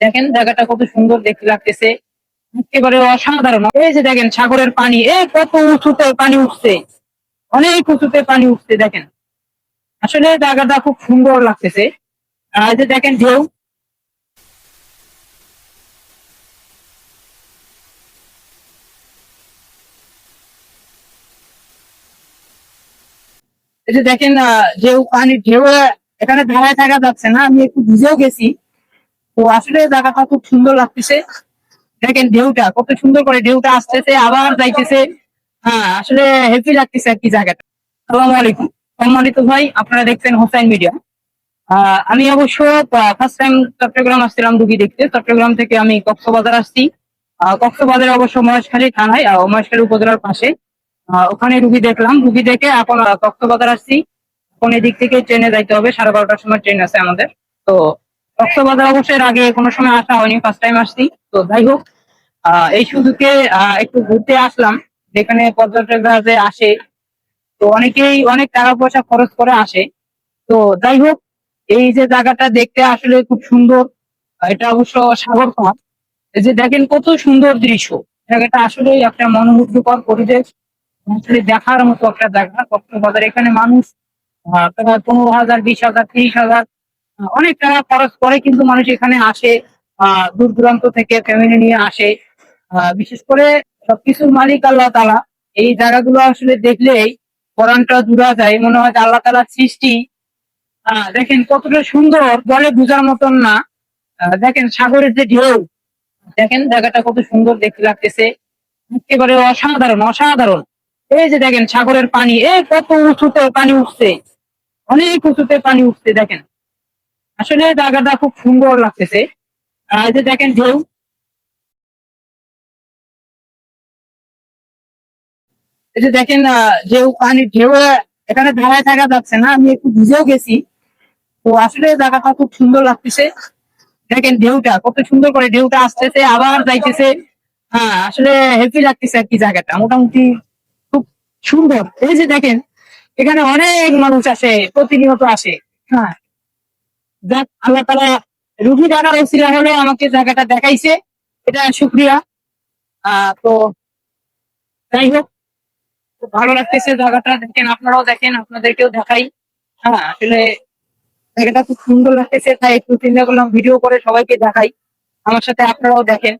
দেখেন জায়গাটা কত সুন্দর দেখতে লাগতেছে, একেবারে অসাধারণ। এই যে দেখেন সাগরের পানি, কত উঁচুতে পানি উঠছে, অনেক উঁচুতে পানি উঠছে। দেখেন আসলে জায়গাটা খুব সুন্দর লাগতেছে। এই যে দেখেন ঢেউ, এই যে দেখেন ঢেউ, পানির ঢেউ এখানে দাঁড়ায় থাকা যাচ্ছে না, আমি একটু ভিজেও গেছি। তো আসলে জায়গাটা খুব সুন্দর লাগতেছে। দেখেন ঢেউটা কত সুন্দর করে, ঢেউটা আসতেছে আবার যাইতেছে। হ্যাঁ, আসলে হেভি লাগতেছে আর কি জায়গাটা। আসসালামু আলাইকুম সম্মানিত ভাই, আপনারা দেখছেন হোসাইন মিডিয়া। আমি অবশ্য ফার্স্ট টাইম চট্টগ্রাম আসছিলাম রুগী দেখতে। চট্টগ্রাম থেকে আমি কক্সবাজার আসছি। কক্সবাজারে অবশ্য মহেশখালী থানায়, মহেশখালী উপজেলার পাশে। ওখানে রুগী দেখলাম, রুগী দেখে এখন কক্সবাজার আসছি। এখন এদিক থেকে ট্রেনে যাইতে হবে, 12:30টার সময় ট্রেন আছে আমাদের। তো কক্সবাজার অবশ্য এর আগে কোনো সময় আসা হয়নি, ফার্স্ট টাইম আসছি। তো যাই হোক, এই সুযোগে একটু ঘুরতে আসলাম। যেখানে পর্যটকরা যে আসে, তো অনেকেই অনেক টাকা পয়সা খরচ করে আসে। তো যাই হোক, এই যে জায়গাটা দেখতে আসলে খুব সুন্দর। এটা অবশ্য সাগর পাড়। এই যে দেখেন কত সুন্দর দৃশ্য, জায়গাটা আসলে একটা মনোমুগ্ধকর পরিবেশ। আসলে দেখার মতো একটা জায়গা কক্সবাজার। এখানে মানুষ তোমার 15,000, 20,000, 30,000 অনেক টাকা খরচ করে কিন্তু মানুষ এখানে আসে। দূর দূরান্ত থেকে ফ্যামিলি নিয়ে আসে। বিশেষ করে সবকিছুর মালিক আল্লাহ তাআলা। এই জায়গাগুলো আসলে দেখলেই পরাণটা জুড়া যায়, মনে হয় যে আল্লাহ তাআলার সৃষ্টি। দেখেন কতটা সুন্দর, বলে বোঝার মতন না। দেখেন সাগরের যে ঢেউ, দেখেন জায়গাটা কত সুন্দর দেখতে লাগতেছে, একেবারে অসাধারণ অসাধারণ। এই যে দেখেন সাগরের পানি, কত উঁচুতে পানি উঠছে, অনেক উঁচুতে পানি উঠছে। দেখেন আসলে জায়গাটা খুব সুন্দর লাগতেছে। এই যে দেখেন ঢেউ, এই যে দেখেন ঢেউ, পানির ঢেউ এখানে দাঁড়ায় থাকা যাচ্ছে না, আমি একটু ভিজেও গেছি। তো আসলে জায়গাটা খুব সুন্দর লাগতেছে। দেখেন ঢেউটা কত সুন্দর করে, ঢেউটা আসতেছে আবার যাইতেছে। আসলে হেভি লাগতেছে আর কি জায়গাটা, মোটামুটি খুব সুন্দর। এই যে দেখেন এখানে অনেক মানুষ আসে, প্রতিনিয়ত আসে। হ্যাঁ, যাক আল্লাহ তাআলা রুগী দেখার ওসিলা হলে আমাকে জায়গাটা দেখাইছে, এটা শুকরিয়া। তো যাই হোক, খুব ভালো লাগতেছে জায়গাটা। দেখেন আপনারাও দেখেন, আপনাদেরকেও দেখাই। আসলে জায়গাটা খুব সুন্দর লাগতেছে, তাই একটু চিন্তা করলাম ভিডিও করে সবাইকে দেখাই, আমার সাথে আপনারাও দেখেন।